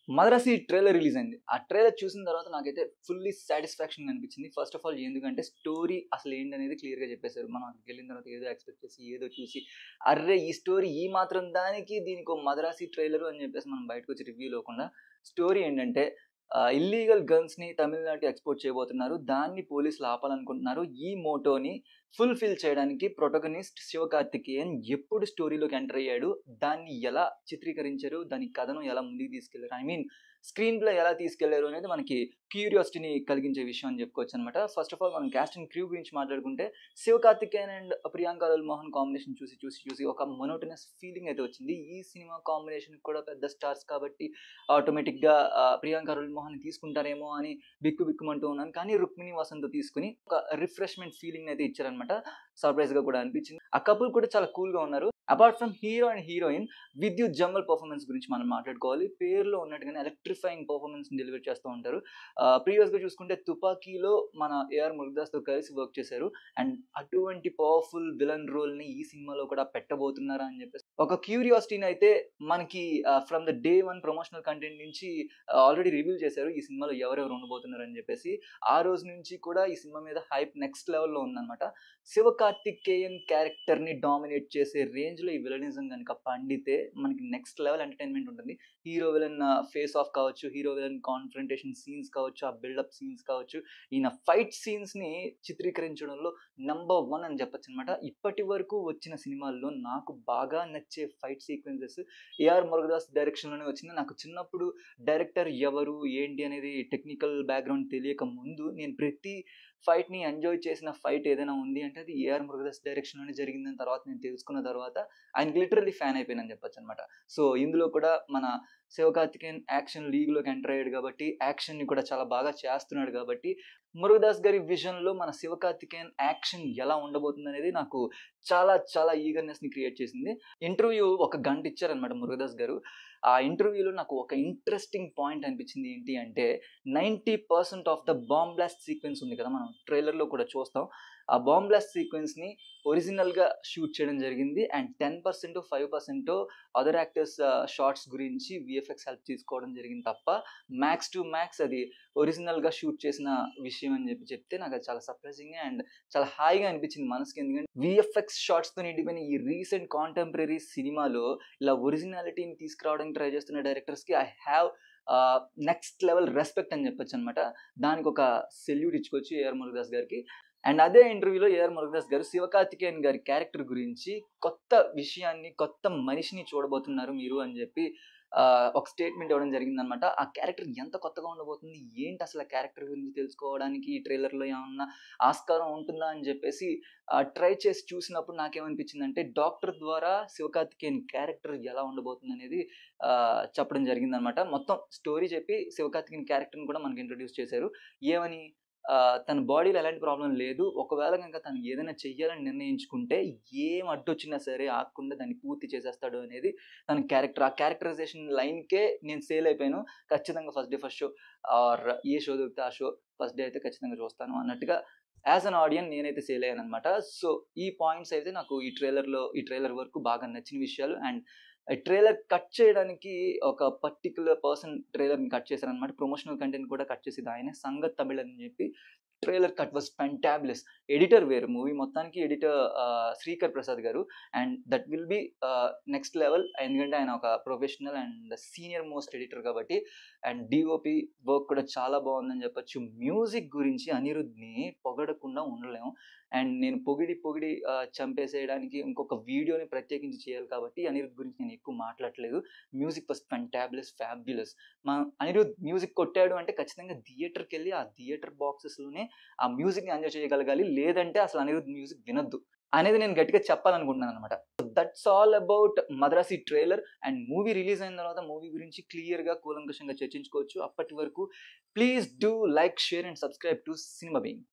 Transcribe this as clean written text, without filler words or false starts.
'Madrasi' trailer release అయింది. ఆ trailer చూసిన తర్వాత నాకైతే ఫుల్లీ సాటిస్ఫాక్షన్ అనిపించింది. ఫస్ట్ ఆఫ్ ఆల్ ఎందుకంటే స్టోరీ అసలు ఏంటనేది క్లియర్‌గా చెప్పేసారు. మనం అక్కడికెళ్ళిన తర్వాత ఏదో ఎక్స్‌పెక్ట్ చేసి, ఏదో చూసి, అర్రె! ఈ స్టోరీ ఈ మాత్రం దానికి దీనికో 'మద్రాసి' ట్రైలరు అని చెప్పేసి మనం బయటకొచ్చి రివ్యూ ఇవ్వకుండా, స్టోరీ ఏంటంటే ఇల్లీగల్ గన్స్‌ని తమిళనాడుకి ఎక్స్‌పోర్ట్ చేయబోతున్నారు. దాన్ని పోలీసులు ఆపాలనుకుంటున్నారు. ఈ మోటోని ఫుల్‌ఫిల్ చేయడానికి ప్రొటగనిస్ట్ 'శివకార్తికేయన్' ఎప్పుడు స్టోరీలోకి ఎంటర్ అయ్యాడు, దాన్ని ఎలా చిత్రీకరించారు, దాని కథను ఎలా ముందుకు తీసుకెళ్లారు, ఐ మీన్ స్క్రీన్ ప్లే ఎలా తీసుకెళ్లారు అనేది మనకి క్యూరియాసిటీని కలిగించే విషయం అని చెప్పుకోవచ్చనమాట. ఫస్ట్ ఆఫ్ ఆల్ మనం కాస్ట్ అండ్ క్రూ గురించి మాట్లాడుకుంటే 'Sivakarthikeyan' and 'Priyanka royal Mohan' combination చూసి ఒక మోనోటోనస్ ఫీలింగ్ అయితే వచ్చింది. ఈ సినిమా కాంబినేషన్‌కి కూడా పెద్ద స్టార్స్ కాబట్టి ఆటోమేటిక్‌గా 'ప్రియాంక రాయల్ మోహన్' తీసుకుంటారేమో అని బిక్కుబిక్కుమంటూ ఉన్నాను. కానీ 'రుక్మిణి వసంత్' తీసుకొని ఒక రిఫ్రెష్‌మెంట్ ఫీలింగ్ అయితే ఇచ్చారనమాట. సర్ప్రైజ్‌గా కూడా అనిపించింది. ఆ కపుల్ కూడా చాలా కూల్‌గా ఉన్నారు. Apart from hero and heroine, విద్యుత్ జమ్మల్ పర్ఫార్మెన్స్ గురించి మనం మాట్లాడుకోవాలి. పేరులో ఉన్నట్టుగానే ఎలక్ట్రిఫైయింగ్ పర్ఫార్మెన్స్‌ని డెలివర్ చేస్తూ ఉంటారు. ప్రీవియస్‌గా చూసుకుంటే 'తుపాకీలో' మన ఏఆర్ మురుగదాస్‌తో కలిసి వర్క్ చేశారు. అండ్ అటువంటి పవర్‌ఫుల్ విలన్ రోల్‌ని ఈ సినిమాలో కూడా పెట్టబోతున్నారా అని చెప్పేసి ఒక క్యూరియాసిటీని అయితే మనకి from the day 1 promotional content నుంచి ఆల్రెడీ రివీల్ చేశారు. ఈ సినిమాలో ఎవరెవరు ఉండబోతున్నారు అని చెప్పేసి. ఆ రోజు నుంచి కూడా ఈ సినిమా మీద హైప్ నెక్స్ట్ లెవెల్‌లో ఉందన్నమాట. 'శివకార్తికేయన్' క్యారెక్టర్‌ని డామినేట్ చేసే రేంజ్‌లో ఈ విలనిజం గనుక పండితే మనకి నెక్స్ట్ లెవెల్ ఎంటర్‌టైన్‌మెంట్ ఉంటుంది. హీరో విలన్ ఫేస్ ఆఫ్ కావచ్చు, హీరో విలన్ కాన్ఫ్రంటేషన్ సీన్స్ కావచ్చు, ఆ బిల్డప్ సీన్స్ కావచ్చు, ఈయన ఫైట్ సీన్స్‌ని చిత్రీకరించడంలో నంబర్ 1 అని చెప్పొచ్చనమాట. ఇప్పటి వరకు వచ్చిన సినిమాల్లో నాకు బాగా నచ్చే ఫైట్ సీక్వెన్సెస్ ఏఆర్ మురుగదాస్ డైరెక్షన్‌లోనే వచ్చింది. నాకు చిన్నప్పుడు డైరెక్టర్ ఎవరు, ఏంటి అనేది టెక్నికల్ బ్యాక్‌గ్రౌండ్ తెలియక ముందు నేను ప్రతి ఫైట్‌ని ఎంజాయ్ చేసిన ఫైట్ ఏదైనా ఉంది అంటే అది ఏఆర్ మురుగదాస్ డైరెక్షన్‌లోనే జరిగిందని తర్వాత నేను తెలుసుకున్న తర్వాత ఆయనకి లిటరల్లీ ఫ్యాన్ అయిపోయానని చెప్పొచ్చనమాట. సో, ఇందులో కూడా మన 'శివకార్తికేయన్' యాక్షన్ లీగ్‌లోకి ఎంటర్ అయ్యాడు కాబట్టి, యాక్షన్‌ని కూడా చాలా బాగా చేస్తున్నాడు కాబట్టి, మురుగదాస్ గారి విజన్‌లో మన 'శివకార్తికేయన్' యాక్షన్ ఎలా ఉండబోతుందనేది నాకు చాలా ఈగర్‌నెస్‌ని క్రియేట్ చేసింది. ఇంటర్వ్యూ ఒక గంట ఇచ్చారనమాట మురుగదాస్ గారు. ఆ ఇంటర్వ్యూలో నాకు ఒక ఇంట్రెస్టింగ్ పాయింట్ అనిపించింది ఏంటి అంటే 90% of the bomb blast sequence ఉంది కదా! మనం ట్రైలర్‌లో కూడా చూస్తాం. ఆ బాంబ్ బ్లాస్ట్ సీక్వెన్స్‌ని ఒరిజినల్‌గా షూట్ చేయడం జరిగింది. అండ్ 10% 5% అదర్ యాక్టర్స్ షాట్స్ గురించి వీఎఫ్ఎక్స్ హెల్ప్ తీసుకోవడం జరిగింది తప్ప మ్యాక్స్ టు మ్యాక్స్ అది ఒరిజినల్‌గా షూట్ చేసిన విషయం అని చెప్తే నాకు అది చాలా సర్ప్రైజింగ్‌గా అండ్ చాలా హాయిగా అనిపించింది మనసుకి. ఎందుకంటే వీఎఫ్ఎక్స్ షాట్స్‌తో నిండిపోయిన ఈ రీసెంట్ కాంటెంపరరీ సినిమాలో ఇలా ఒరిజినాలిటీని తీసుకురావడానికి ట్రై చేస్తున్న డైరెక్టర్స్‌కి I have next level respect అని చెప్పొచ్చనమాట. దానికొక సెల్యూట్ ఇచ్చుకోవచ్చు ఏఆర్ మురుగదాస్ గారికి. అండ్ అదే ఇంటర్వ్యూలో ఏఆర్ మురుగదాస్ గారు 'శివకార్తికేయన్' గారి క్యారెక్టర్ గురించి కొత్త విషయాన్ని, కొత్త మనిషిని చూడబోతున్నారు మీరు అని చెప్పి ఒక స్టేట్మెంట్ ఇవ్వడం జరిగిందనమాట. ఆ క్యారెక్టర్ ఎంత కొత్తగా ఉండబోతుంది, ఏంటి అసలు ఆ క్యారెక్టర్ గురించి తెలుసుకోవడానికి ఈ ట్రైలర్‌లో ఏమన్నా ఆస్కారం ఉంటుందా అని చెప్పేసి ట్రై చేసి చూసినప్పుడు నాకేమనిపించిందంటే, డాక్టర్ ద్వారా 'శివకార్తికేయన్' క్యారెక్టర్ ఎలా ఉండబోతుందనేది చెప్పడం జరిగిందనమాట. మొత్తం స్టోరీ చెప్పి 'శివకార్తికేయన్' క్యారెక్టర్‌ని కూడా మనకి ఇంట్రొడ్యూస్ చేశారు. ఏమని తన బాడీలో ఎలాంటి ప్రాబ్లమ్ లేదు. ఒకవేళ గనక తను ఏదైనా చెయ్యాలని నిర్ణయించుకుంటే ఏం అడ్డొచ్చినా సరే ఆగకుండా దాన్ని పూర్తి చేసేస్తాడు అనేది తన క్యారెక్టర్. ఆ క్యారెక్టరైజేషన్ లైన్‌కే నేను సేల్ అయిపోయాను. ఖచ్చితంగా first day first show or ఏ షో దొరికితే ఆ షో ఫస్ట్ డే అయితే ఖచ్చితంగా చూస్తాను అన్నట్టుగా యాస్ ఎన్ ఆడియన్ నేనైతే సేల్ అయ్యాననమాట. సో, ఈ పాయింట్స్ అయితే నాకు ఈ ట్రైలర్ వరకు బాగా నచ్చిన విషయాలు. అండ్ ట్రైలర్ కట్ చేయడానికి ఒక పర్టిక్యులర్ పర్సన్ ట్రైలర్‌ని కట్ చేశారనమాట. ప్రమోషనల్ కంటెంట్ కూడా కట్ చేసేది ఆయనే. సంగత్ తమిళ్ అని చెప్పి trailer cut was fantabulous. Editor వేరు. మూవీ మొత్తానికి ఎడిటర్ శ్రీకర్ ప్రసాద్ గారు. And that will be next level. ఎందుకంటే ఆయన ఒక professional and senior most editor కాబట్టి. అండ్ డీఓపీ వర్క్ కూడా చాలా బాగుందని చెప్పొచ్చు. మ్యూజిక్ గురించి అనిరుద్‌ని పొగడకుండా ఉండలేం. అండ్ నేను పొగిడి చంపేసేయడానికి ఇంకొక వీడియోని ప్రత్యేకించి చేయాలి కాబట్టి అనిరుద్ గురించి నేను ఎక్కువ మాట్లాడట్లేదు. Music was fabulous. Anirudh music కొట్టాడు అంటే ఖచ్చితంగా థియేటర్‌కెళ్ళి ఆ థియేటర్ బాక్సెస్‌లోనే ఆ మ్యూజిక్‌ని ఎంజాయ్ చేయగలగాలి. లేదంటే అసలు అనిరుద్ మ్యూజిక్ వినొద్దు అనేది నేను గట్టిగా చెప్పాలనుకుంటున్నాననమాట. That's all about 'Madrasi' trailer. And movie release అయిన తర్వాత మూవీ గురించి క్లియర్‌గా కూలంకషంగా చర్చించుకోవచ్చు. అప్పటి వరకు please do like, share and subscribe to cinema being.